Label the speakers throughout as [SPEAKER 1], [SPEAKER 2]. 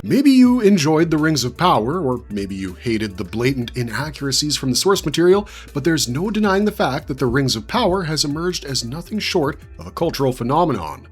[SPEAKER 1] Maybe you enjoyed the Rings of Power, or maybe you hated the blatant inaccuracies from the source material, but there's no denying the fact that the Rings of Power has emerged as nothing short of a cultural phenomenon.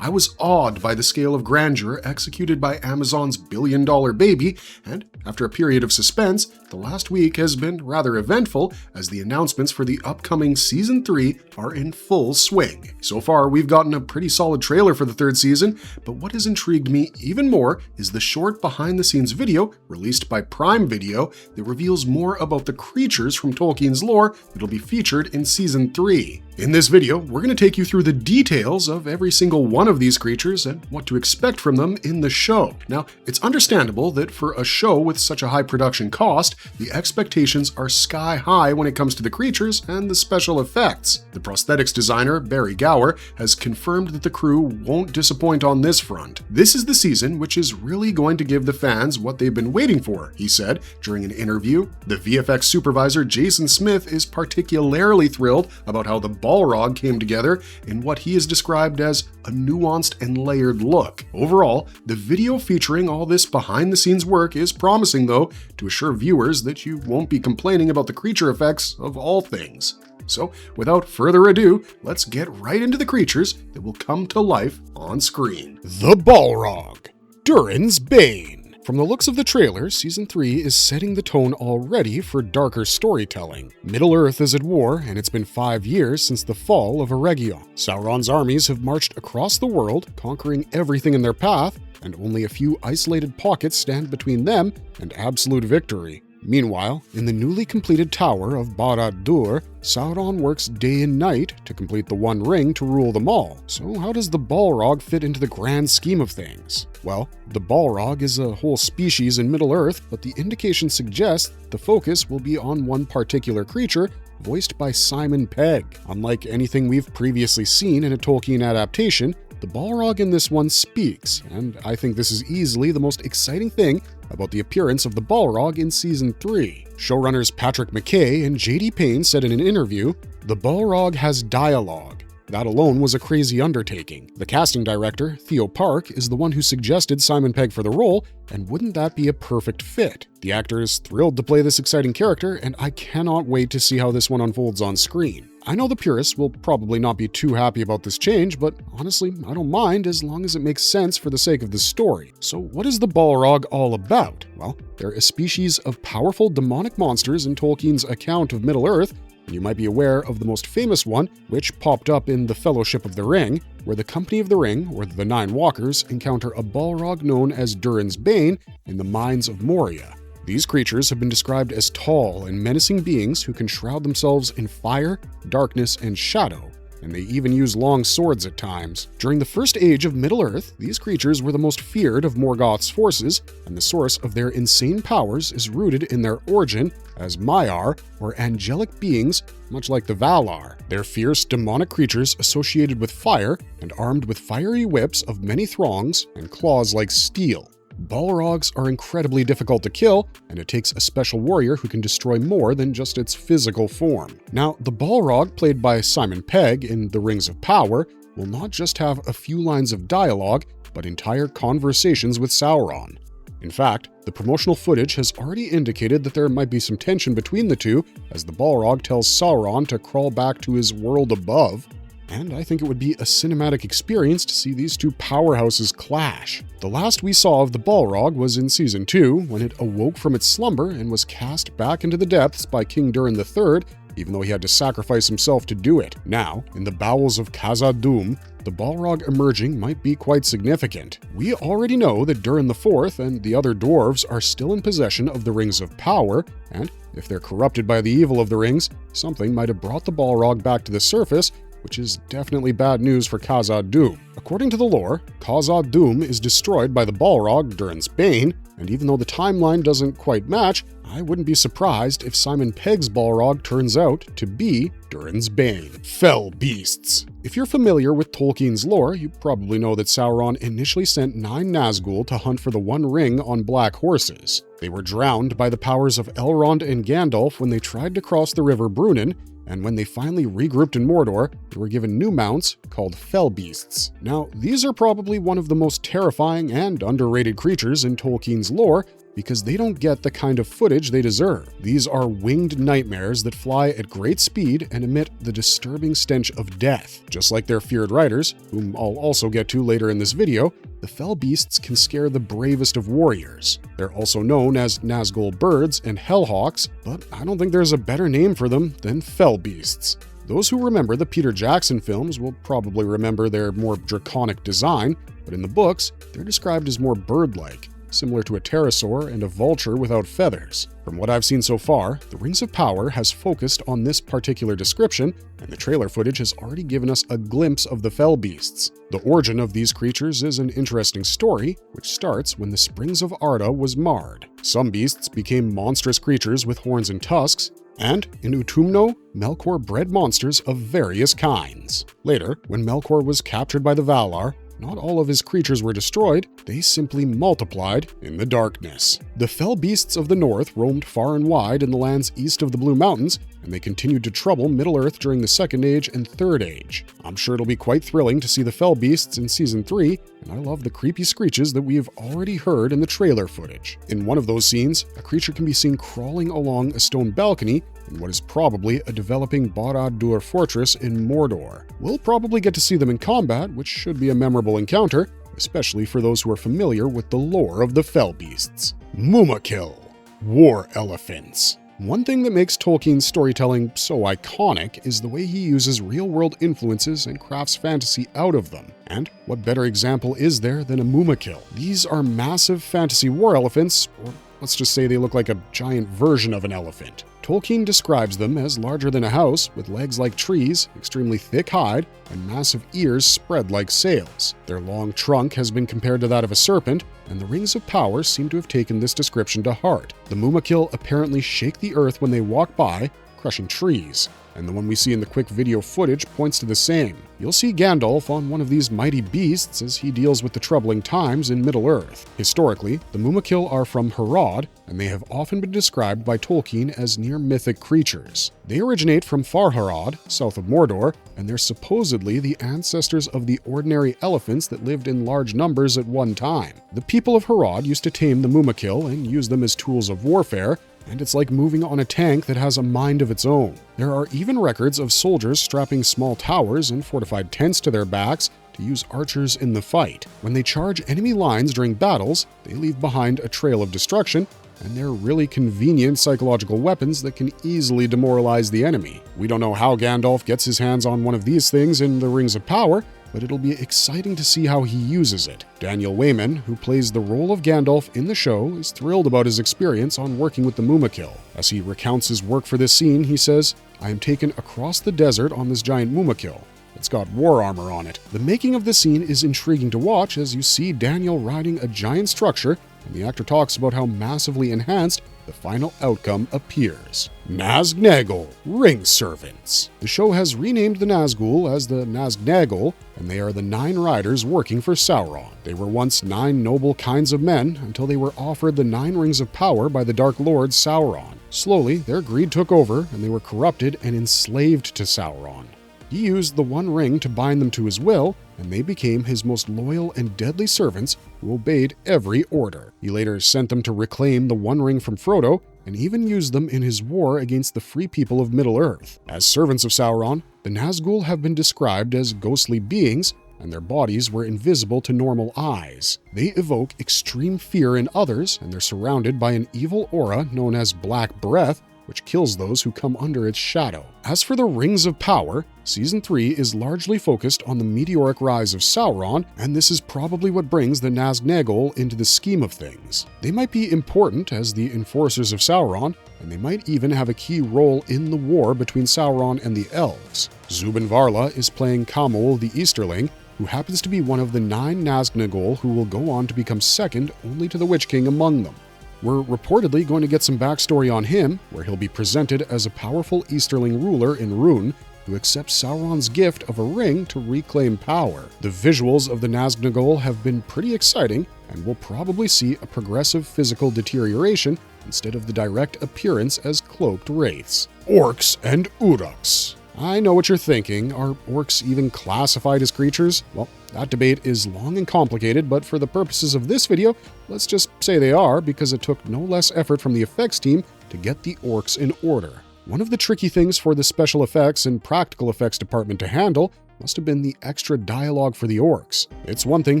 [SPEAKER 1] I was awed by the scale of grandeur executed by Amazon's billion-dollar baby, and after a period of suspense, the last week has been rather eventful as the announcements for the upcoming Season 3 are in full swing. So far, we've gotten a pretty solid trailer for the third season, but what has intrigued me even more is the short behind-the-scenes video released by Prime Video that reveals more about the creatures from Tolkien's lore that'll be featured in Season 3. In this video, we're going to take you through the details of every single one of these creatures and what to expect from them in the show. Now, it's understandable that for a show with such a high production cost, the expectations are sky high when it comes to the creatures and the special effects. The prosthetics designer, Barry Gower, has confirmed that the crew won't disappoint on this front. This is the season which is really going to give the fans what they've been waiting for, he said during an interview. The VFX supervisor, Jason Smith, is particularly thrilled about how the Balrog came together in what he has described as a nuanced and layered look. Overall, the video featuring all this behind-the-scenes work is promising, though, to assure viewers that you won't be complaining about the creature effects of all things. So, without further ado, let's get right into the creatures that will come to life on screen.
[SPEAKER 2] The Balrog, Durin's Bane. From the looks of the trailer, Season 3 is setting the tone already for darker storytelling. Middle-earth is at war, and it's been 5 years since the fall of Eregion. Sauron's armies have marched across the world, conquering everything in their path, and only a few isolated pockets stand between them and absolute victory. Meanwhile, in the newly completed Tower of Barad-dûr, Sauron works day and night to complete the One Ring to rule them all. So how does the Balrog fit into the grand scheme of things? Well, the Balrog is a whole species in Middle-earth, but the indication suggests the focus will be on one particular creature, voiced by Simon Pegg. Unlike anything we've previously seen in a Tolkien adaptation, the Balrog in this one speaks, and I think this is easily the most exciting thing about the appearance of the Balrog in Season 3. Showrunners Patrick McKay and J.D. Payne said in an interview, "The Balrog has dialogue. That alone was a crazy undertaking. The casting director, Theo Park, is the one who suggested Simon Pegg for the role, and wouldn't that be a perfect fit? The actor is thrilled to play this exciting character, and I cannot wait to see how this one unfolds on screen." I know the purists will probably not be too happy about this change, but honestly, I don't mind as long as it makes sense for the sake of the story. So what is the Balrog all about? Well, they're a species of powerful demonic monsters in Tolkien's account of Middle-earth, and you might be aware of the most famous one, which popped up in The Fellowship of the Ring, where the Company of the Ring, or the Nine Walkers, encounter a Balrog known as Durin's Bane in the mines of Moria. These creatures have been described as tall and menacing beings who can shroud themselves in fire, darkness, and shadow, and they even use long swords at times. During the First Age of Middle-earth, these creatures were the most feared of Morgoth's forces, and the source of their insane powers is rooted in their origin as Maiar, or angelic beings, much like the Valar. They're fierce, demonic creatures associated with fire and armed with fiery whips of many throngs and claws like steel. Balrogs are incredibly difficult to kill, and it takes a special warrior who can destroy more than just its physical form. Now, the Balrog, played by Simon Pegg in The Rings of Power, will not just have a few lines of dialogue, but entire conversations with Sauron. In fact, the promotional footage has already indicated that there might be some tension between the two, as the Balrog tells Sauron to crawl back to his world above. And I think it would be a cinematic experience to see these two powerhouses clash. The last we saw of the Balrog was in Season 2, when it awoke from its slumber and was cast back into the depths by King Durin III, even though he had to sacrifice himself to do it. Now, in the bowels of Khazad-dûm, the Balrog emerging might be quite significant. We already know that Durin IV and the other dwarves are still in possession of the Rings of Power, and if they're corrupted by the evil of the rings, something might have brought the Balrog back to the surface, which is definitely bad news for Khazad-dûm. According to the lore, Khazad-dûm is destroyed by the Balrog, Durin's Bane, and even though the timeline doesn't quite match, I wouldn't be surprised if Simon Pegg's Balrog turns out to be Durin's Bane. Fell beasts. If you're familiar with Tolkien's lore, you probably know that Sauron initially sent 9 Nazgûl to hunt for the One Ring on black horses. They were drowned by the powers of Elrond and Gandalf when they tried to cross the River Brunnen, and when they finally regrouped in Mordor, they were given new mounts called Fell Beasts. Now, these are probably one of the most terrifying and underrated creatures in Tolkien's lore, because they don't get the kind of footage they deserve. These are winged nightmares that fly at great speed and emit the disturbing stench of death. Just like their feared riders, whom I'll also get to later in this video, the Fell Beasts can scare the bravest of warriors. They're also known as Nazgul birds and Hellhawks, but I don't think there's a better name for them than Fell Beasts. Those who remember the Peter Jackson films will probably remember their more draconic design, but in the books, they're described as more bird-like, similar to a pterosaur and a vulture without feathers. From what I've seen so far, the Rings of Power has focused on this particular description, and the trailer footage has already given us a glimpse of the Fell Beasts. The origin of these creatures is an interesting story, which starts when the Springs of Arda was marred. Some beasts became monstrous creatures with horns and tusks, and in Utumno, Melkor bred monsters of various kinds. Later, when Melkor was captured by the Valar, not all of his creatures were destroyed, they simply multiplied in the darkness. The Fell Beasts of the North roamed far and wide in the lands east of the Blue Mountains, and they continued to trouble Middle-earth during the Second Age and Third Age. I'm sure it'll be quite thrilling to see the Fell Beasts in Season 3, and I love the creepy screeches that we have already heard in the trailer footage. In one of those scenes, a creature can be seen crawling along a stone balcony in what is probably a developing Barad-dûr fortress in Mordor. We'll probably get to see them in combat, which should be a memorable encounter, especially for those who are familiar with the lore of the Fell Beasts. Mumakil, War Elephants. One thing that makes Tolkien's storytelling so iconic is the way he uses real-world influences and crafts fantasy out of them. And what better example is there than a Mumakil? These are massive fantasy war elephants, or let's just say they look like a giant version of an elephant. Tolkien describes them as larger than a house, with legs like trees, extremely thick hide, and massive ears spread like sails. Their long trunk has been compared to that of a serpent, and the Rings of Power seem to have taken this description to heart. The Mumakil apparently shake the earth when they walk by, crushing trees, and the one we see in the quick video footage points to the same. You'll see Gandalf on one of these mighty beasts as he deals with the troubling times in Middle-earth. Historically, the Mumakil are from Harad, and they have often been described by Tolkien as near-mythic creatures. They originate from Far Harad, south of Mordor, and they're supposedly the ancestors of the ordinary elephants that lived in large numbers at one time. The people of Harad used to tame the Mumakil and use them as tools of warfare, and it's like moving on a tank that has a mind of its own. There are even records of soldiers strapping small towers and fortified tents to their backs to use archers in the fight. When they charge enemy lines during battles, they leave behind a trail of destruction, and they're really convenient psychological weapons that can easily demoralize the enemy. We don't know how Gandalf gets his hands on one of these things in the Rings of Power, but it'll be exciting to see how he uses it. Daniel Wayman, who plays the role of Gandalf in the show, is thrilled about his experience on working with the Mumakil. As he recounts his work for this scene, he says, "I am taken across the desert on this giant Mumakil. It's got war armor on it." The making of the scene is intriguing to watch as you see Daniel riding a giant structure, and the actor talks about how massively enhanced the final outcome appears. Nazgnagel, Ring Servants. The show has renamed the Nazgul as the Nazgnagel, and they are the 9 riders working for Sauron. They were once 9 noble kinds of men until they were offered the 9 rings of power by the Dark Lord Sauron. Slowly, their greed took over, and they were corrupted and enslaved to Sauron. He used the One Ring to bind them to his will, and they became his most loyal and deadly servants who obeyed every order. He later sent them to reclaim the One Ring from Frodo, and even used them in his war against the free people of Middle-earth. As servants of Sauron, the Nazgul have been described as ghostly beings, and their bodies were invisible to normal eyes. They evoke extreme fear in others, and they're surrounded by an evil aura known as Black Breath, which kills those who come under its shadow. As for the Rings of Power, Season 3 is largely focused on the meteoric rise of Sauron, and this is probably what brings the Nazgnagel into the scheme of things. They might be important as the enforcers of Sauron, and they might even have a key role in the war between Sauron and the elves. Zubin Varla is playing Kamol the Easterling, who happens to be one of the 9 Nazgnagel who will go on to become second only to the Witch King among them. We're reportedly going to get some backstory on him, where he'll be presented as a powerful Easterling ruler in Rhûn who accepts Sauron's gift of a ring to reclaim power. The visuals of the Nazgnagel have been pretty exciting, and we'll probably see a progressive physical deterioration instead of the direct appearance as cloaked wraiths. Orcs and Uruks. I know what you're thinking. Are orcs even classified as creatures? Well, that debate is long and complicated, but for the purposes of this video, let's just say they are, because it took no less effort from the effects team to get the orcs in order. One of the tricky things for the special effects and practical effects department to handle must have been the extra dialogue for the orcs. It's one thing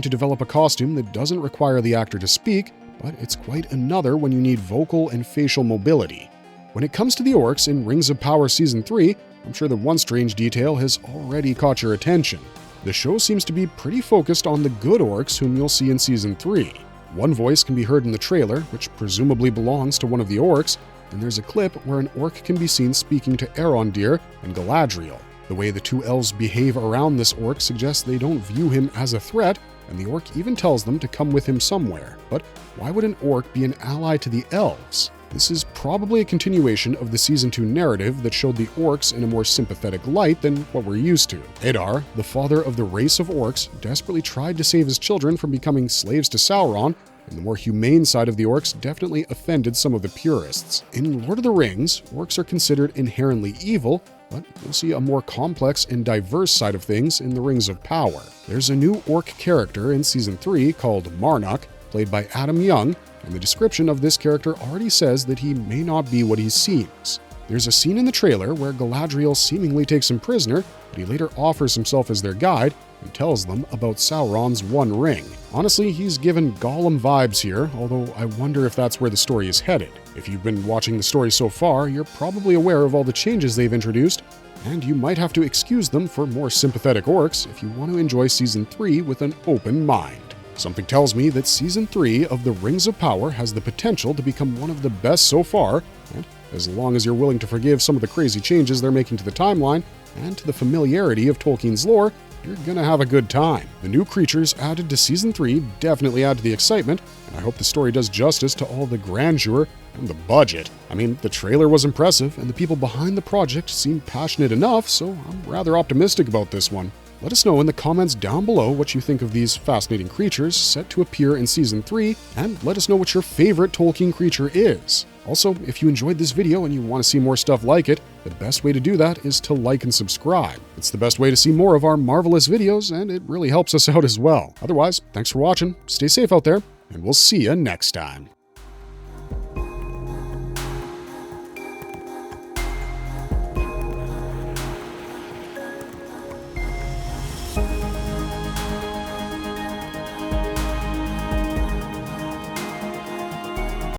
[SPEAKER 2] to develop a costume that doesn't require the actor to speak, but it's quite another when you need vocal and facial mobility. When it comes to the orcs in Rings of Power Season 3, I'm sure that one strange detail has already caught your attention. The show seems to be pretty focused on the good orcs whom you'll see in Season 3. One voice can be heard in the trailer, which presumably belongs to one of the orcs, and there's a clip where an orc can be seen speaking to Arondir and Galadriel. The way the two elves behave around this orc suggests they don't view him as a threat, and the orc even tells them to come with him somewhere. But why would an orc be an ally to the elves? This is probably a continuation of the Season 2 narrative that showed the orcs in a more sympathetic light than what we're used to. Adar, the father of the race of orcs, desperately tried to save his children from becoming slaves to Sauron, and the more humane side of the orcs definitely offended some of the purists. In Lord of the Rings, orcs are considered inherently evil, but you'll see a more complex and diverse side of things in the Rings of Power. There's a new orc character in Season 3 called Marnock, played by Adam Young, and the description of this character already says that he may not be what he seems. There's a scene in the trailer where Galadriel seemingly takes him prisoner, but he later offers himself as their guide and tells them about Sauron's One Ring. Honestly, he's given Gollum vibes here, although I wonder if that's where the story is headed. If you've been watching the story so far, you're probably aware of all the changes they've introduced, and you might have to excuse them for more sympathetic orcs if you want to enjoy Season 3 with an open mind. Something tells me that Season 3 of the Rings of Power has the potential to become one of the best so far, and as long as you're willing to forgive some of the crazy changes they're making to the timeline and to the familiarity of Tolkien's lore, you're gonna have a good time. The new creatures added to Season 3 definitely add to the excitement, and I hope the story does justice to all the grandeur and the budget. I mean, the trailer was impressive, and the people behind the project seem passionate enough, so I'm rather optimistic about this one. Let us know in the comments down below what you think of these fascinating creatures set to appear in Season 3, and let us know what your favorite Tolkien creature is. Also, if you enjoyed this video and you want to see more stuff like it, the best way to do that is to like and subscribe. It's the best way to see more of our marvelous videos, and it really helps us out as well. Otherwise, thanks for watching, stay safe out there, and we'll see you next time.